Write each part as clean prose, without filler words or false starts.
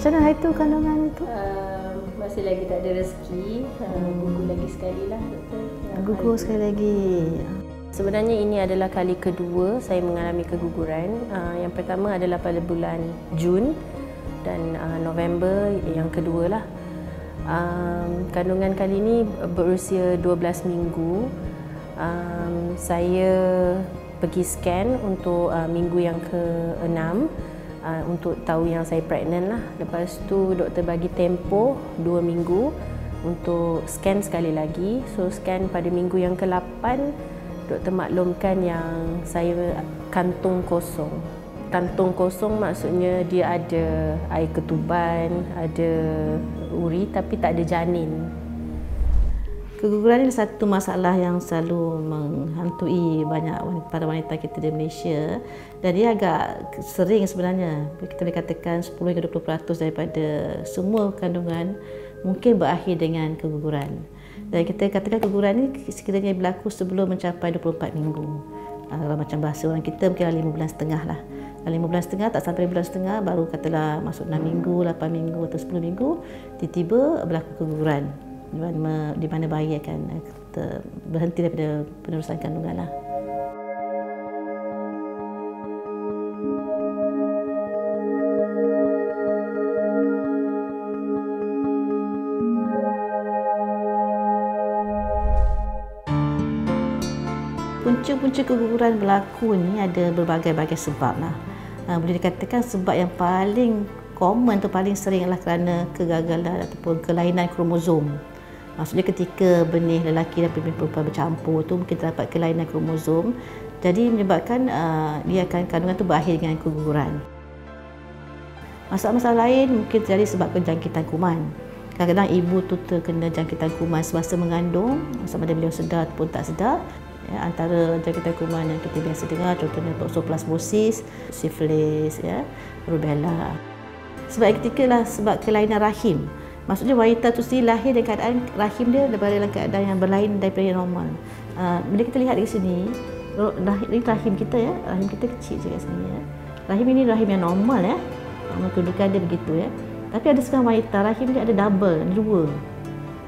Macam mana hari tu kandungan tu? Masih lagi tak ada rezeki, gugur lagi sekali lah doktor. Gugur sekali lagi. Sebenarnya ini adalah kali kedua saya mengalami keguguran. Yang pertama adalah pada bulan Jun dan November yang kedua lah. Kandungan kali ini berusia 12 minggu. Saya pergi scan untuk minggu yang ke-6 untuk tahu yang saya pregnant lah. Lepas tu doktor bagi tempoh 2 minggu untuk scan sekali lagi. So scan pada minggu yang ke-8 doktor maklumkan yang saya kantung kosong. Kantung kosong maksudnya dia ada air ketuban, ada uri tapi tak ada janin. Keguguran ini satu masalah yang selalu menghantui banyak para wanita kita di Malaysia, dan dia agak sering sebenarnya. Kita boleh katakan 10 hingga 20% daripada semua kandungan mungkin berakhir dengan keguguran. Dan kita katakan keguguran ini sekiranya berlaku sebelum mencapai 24 minggu. Kalau macam bahasa orang kita mungkin 5 bulan setengah lah. 5 bulan setengah, tak sampai 5 bulan setengah, baru katalah masuk 6 minggu, 8 minggu atau 10 minggu, tiba-tiba berlaku keguguran. Di mana bayi akan berhenti daripada penerusan kandungan lah. Punca-punca keguguran berlaku ni ada berbagai-bagai sebab lah. Boleh dikatakan sebab yang paling common atau paling sering adalah kerana kegagalan ataupun kelainan kromosom. Maksudnya ketika benih lelaki dan benih perempuan bercampur tu mungkin terdapat kelainan kromosom, jadi menyebabkan dia akan kandungan tu berakhir dengan keguguran. Masalah-masalah lain mungkin terjadi sebabkan jangkitan kuman. Kadang-kadang ibu tu terkena jangkitan kuman semasa mengandung, sama ada beliau sedar ataupun tak sedar. Ya, antara jangkitan kuman yang kita biasa dengar contohnya toxoplasmosis, sifilis, ya, rubella. Sebab yang ketiga lah sebab kelainan rahim. Maksudnya wanita tu sendiri lahir dengan keadaan rahim dia dalam keadaan yang berlain daripada yang normal. Bila kita lihat di sini, rahim kita ya, rahim kita kecil je kat sini ya. Rahim ini rahim yang normal ya. Kedudukan dia begitu ya. Tapi ada sekarang wanita rahim dia ada double, ada dua.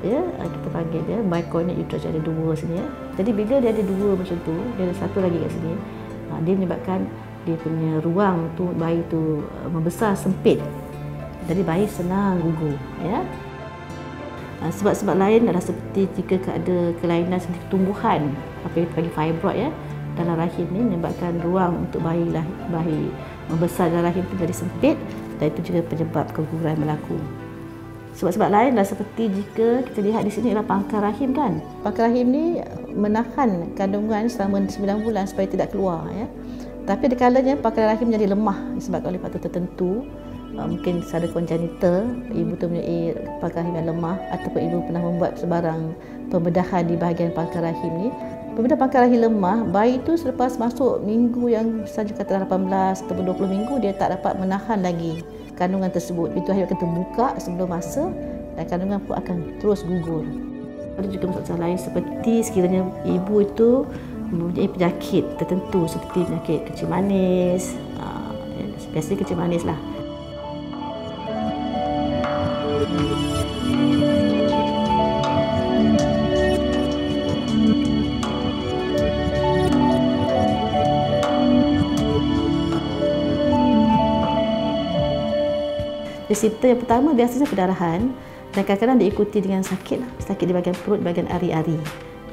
Ya, kita panggil dia bicornuate uterus, ada dua sini ya. Jadi bila dia ada dua macam tu, dia ada satu lagi kat sini. Dia menyebabkan dia punya ruang tu bayi tu membesar sempit. Jadi bayi senang gugur ya. Sebab-sebab lain adalah seperti jika ada kelainan segi tumbuhan, apa yang kita panggil fibroid ya, dalam rahim ni menyebabkan ruang untuk bayi membesar dalam rahim itu jadi sempit, dan itu juga penyebab keguguran berlaku. Sebab-sebab lain adalah seperti jika kita lihat di sini adalah pangkal rahim kan. Pangkal rahim ni menahan kandungan selama 9 bulan supaya tidak keluar ya. Tapi ada kalanya pangkal rahim menjadi lemah disebabkan oleh faktor tertentu. Mungkin secara kongenital, ibu tu mempunyai pangkal rahim yang lemah ataupun ibu pernah membuat sebarang pembedahan di bahagian pangkal rahim ni. Apabila pangkal rahim lemah, bayi tu selepas masuk minggu yang saja katalah 18 atau 20 minggu, dia tak dapat menahan lagi kandungan tersebut. Pintu rahim akan terbuka sebelum masa dan kandungan pun akan terus gugur. Ada juga masalah lain seperti sekiranya ibu itu mempunyai penyakit tertentu seperti penyakit kencing manis, biasanya kencing manis lah. Simptom yang pertama biasanya perdarahan dan kadang-kadang diikuti dengan sakit di bahagian perut, bahagian ari-ari.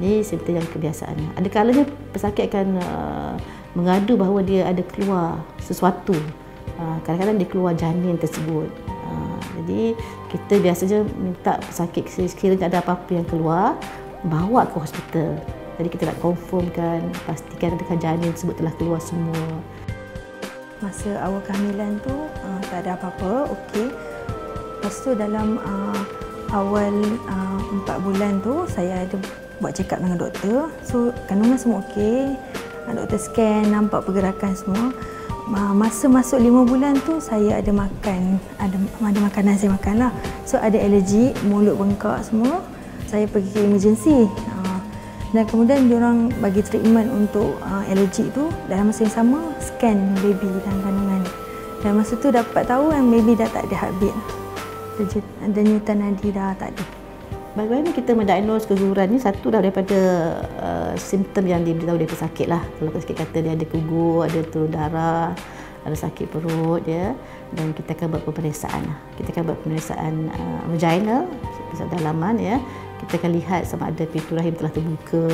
Ini simptom yang kebiasaan. Ada kalanya pesakit akan mengadu bahawa dia ada keluar sesuatu. Kadang-kadang dia keluar janin tersebut. Jadi kita biasanya minta pesakit sekiranya ada apa-apa yang keluar, bawa ke hospital. Jadi kita nak confirmkan, pastikan adakah janin tersebut telah keluar semua. Masa awal kehamilan tu tak ada apa-apa, okey. Lepas tu dalam awal 4 bulan tu saya ada buat check up dengan doktor. So kandungan semua okey. Doktor scan, nampak pergerakan semua. Masa masuk 5 bulan tu saya ada makan, ada makanan saya makan lah. So ada alergi, mulut bengkak semua. Saya pergi ke emergency. Dan kemudian diorang bagi treatment untuk alergi tu. Dalam masa yang sama scan baby dan kandungan. Dan masa tu dapat tahu yang baby dah tak ada heartbeat. Denyutan nadi dah tak ada. Bagaimana kita mendiagnose keguguran ni? Satu dah daripada simptom yang diberitahu dia pesakit lah. Kalau pesakit kata dia ada gugur, ada turun darah, ada sakit perut ya, dan kita akan buat pemeriksaan. Kita akan buat pemeriksaan vaginal, pemeriksaan dalaman ya. Kita akan lihat sama ada pintu rahim telah terbuka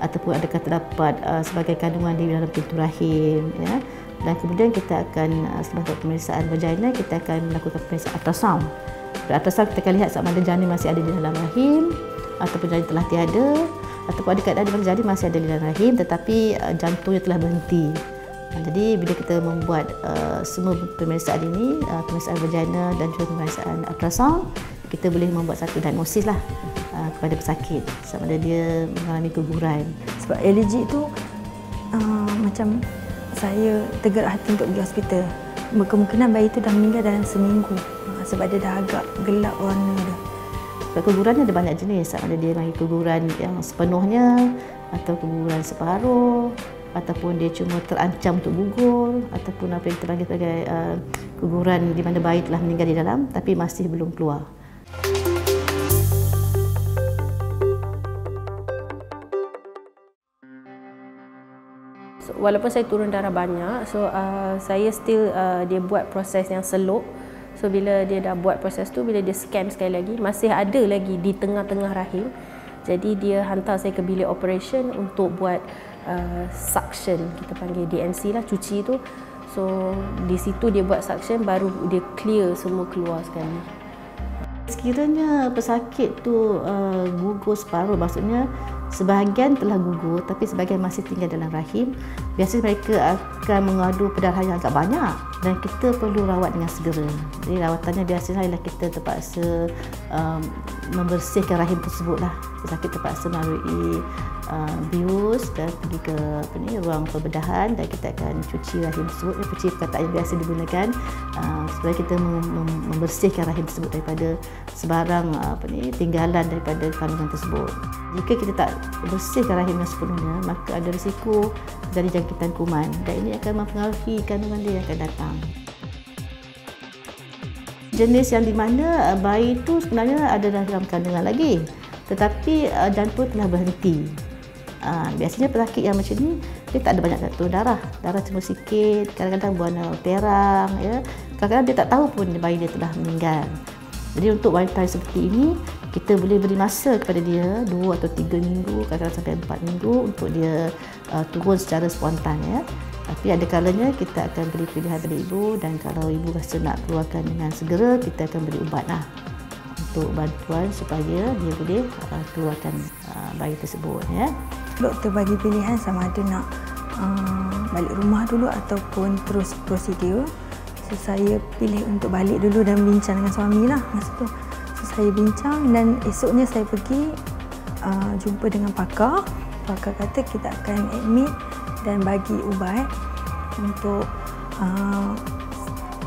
ataupun adakah terdapat sebagai kandungan di dalam pintu rahim ya. Dan kemudian kita akan setelah pemeriksaan vaginal, kita akan melakukan pemeriksaan ultrasound. Pada ultrasound kita akan lihat sama ada janin masih ada di dalam rahim ataupun janin telah tiada, ataupun ada keadaan di mana janin masih ada di dalam rahim tetapi jantungnya telah berhenti. Jadi bila kita membuat semua pemeriksaan ini, pemeriksaan vaginal dan juga pemeriksaan ultrasound, kita boleh membuat satu diagnosis lah kepada pesakit sama ada dia mengalami keguguran. Sebab alergi tu macam saya tergerak hati untuk pergi hospital. Kemungkinan bayi itu dah meninggal dalam seminggu sebab dia dah agak gelap warna dah. Sebab keguguran ada banyak jenis, sama ada dia bagi keguguran yang sepenuhnya atau keguguran separuh, ataupun dia cuma terancam untuk gugur, ataupun apa yang kita panggil sebagai keguguran di mana bayi telah meninggal di dalam tapi masih belum keluar. So, walaupun saya turun darah banyak, so saya still dia buat proses yang slow. So bila dia dah buat proses tu, bila dia scan sekali lagi, masih ada lagi di tengah-tengah rahim. Jadi dia hantar saya ke bilik operation untuk buat suction, kita panggil DNC lah, cuci tu. So di situ dia buat suction, baru dia clear semua keluar sekali. Sekiranya pesakit tu gugur separuh, maksudnya sebahagian telah gugur tapi sebahagian masih tinggal dalam rahim, biasanya mereka akan mengadu pendarahan yang agak banyak dan kita perlu rawat dengan segera. Jadi rawatannya biasanya ialah kita terpaksa membersihkan rahim tersebut lah. Pesakit terpaksa melalui bius dan pergi ke ruang pembedahan dan kita akan cuci rahim tersebut. Cuci perkataan yang biasa digunakan supaya kita membersihkan rahim tersebut daripada sebarang tinggalan daripada kandungan tersebut. Jika kita tak bersihkan rahimnya sepenuhnya, maka ada risiko dari jangkitan kuman dan ini akan mempengaruhi kandungan dia yang akan datang. Jenis yang di mana bayi itu sebenarnya ada dalam kandungan lagi tetapi jantung telah berhenti. Biasanya pesakit yang macam ni dia tak ada banyak turun darah cuma sikit, kadang-kadang berwarna perang ya. Kadang-kadang dia tak tahu pun bayi dia telah meninggal. Jadi untuk wanita seperti ini, kita boleh beri masa kepada dia 2 atau 3 minggu, kadang-kadang sampai 4 minggu untuk dia turun secara spontan ya. Tapi ada kalanya kita akan beri pilihan pada ibu dan kalau ibu rasa nak keluarkan dengan segera, kita akan beri ubat lah untuk bantuan supaya dia boleh keluarkan bayi tersebut ya. Doktor bagi pilihan sama ada nak balik rumah dulu ataupun terus prosedur. So, saya pilih untuk balik dulu dan bincang dengan suami lah masa tu. So, saya bincang dan esoknya saya pergi jumpa dengan pakar. Pakar kata kita akan admit dan bagi ubat untuk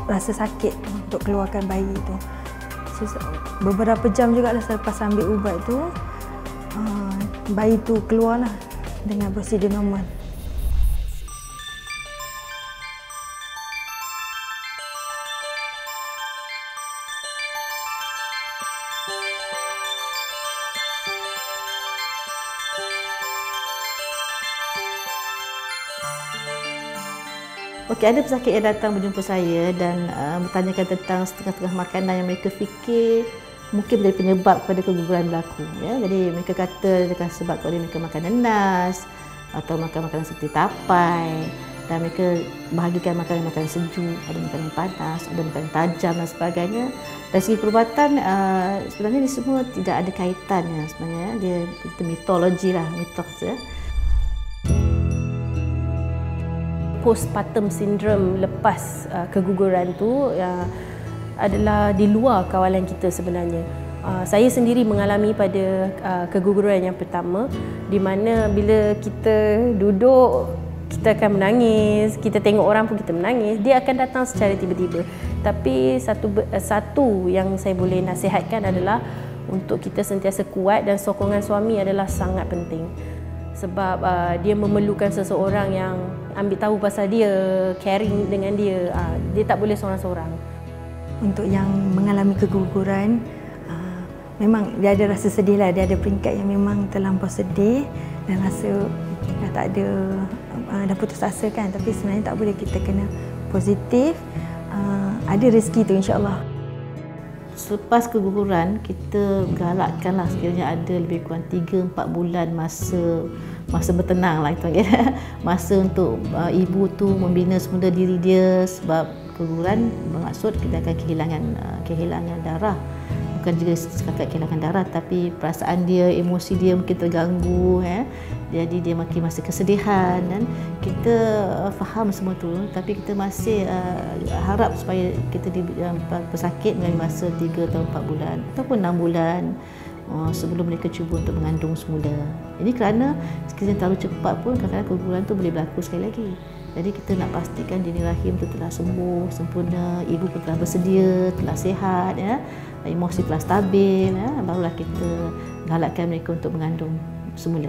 rasa sakit untuk keluarkan bayi itu. So, beberapa jam juga lah selepas ambil ubat tu, bayi tu keluarlah dengan prosedur normal. Okey, ada pesakit yang datang berjumpa saya dan bertanyakan tentang setengah-setengah makanan yang mereka fikir mungkin menjadi penyebab kepada keguguran berlaku. Ya. Jadi mereka kata dengan sebab mereka makan nanas atau makan makanan seperti tapai dan mereka bahagikan makanan-makanan sejuk, ada makanan panas, ada makanan tajam dan sebagainya. Dari segi perubatan, sebenarnya ini semua tidak ada kaitannya sebenarnya. Dia mitologi lah, mitos ya. Postpartum syndrome lepas keguguran tu adalah di luar kawalan kita sebenarnya. Saya sendiri mengalami pada keguguran yang pertama, di mana bila kita duduk, kita akan menangis, kita tengok orang pun kita menangis, dia akan datang secara tiba-tiba. Tapi satu yang saya boleh nasihatkan adalah untuk kita sentiasa kuat, dan sokongan suami adalah sangat penting. Sebab dia memerlukan seseorang yang ambil tahu pasal dia, caring dengan dia. Dia tak boleh seorang-seorang. Untuk yang mengalami keguguran, memang dia ada rasa sedih lah, dia ada peringkat yang memang terlampau sedih dan rasa dah tak ada, dah putus asa kan. Tapi sebenarnya tak boleh, kita kena positif, ada rezeki tu insya-Allah. Selepas keguguran, kita galakkanlah sekiranya ada lebih kurang 3-4 bulan masa bertenang lah itu, masa untuk ibu tu membina semula diri dia. Sebab keguguran bermaksud kita akan kehilangan darah. Bukan juga setakat kehilangan darah, tapi perasaan dia, emosi dia mungkin terganggu, jadi dia makin masa kesedihan, dan kita faham semua tu. Tapi kita masih harap supaya kita pesakit dengan masa 3 atau 4 bulan ataupun 6 bulan sebelum mereka cuba untuk mengandung semula. Ini kerana sekiranya terlalu cepat pun kadang-kadang keguguran tu boleh berlaku sekali lagi. Jadi kita nak pastikan janin rahim tu telah sembuh sempurna, ibu pun telah bersedia, telah sihat, emosi telah stabil, barulah kita galakkan mereka untuk mengandung semula.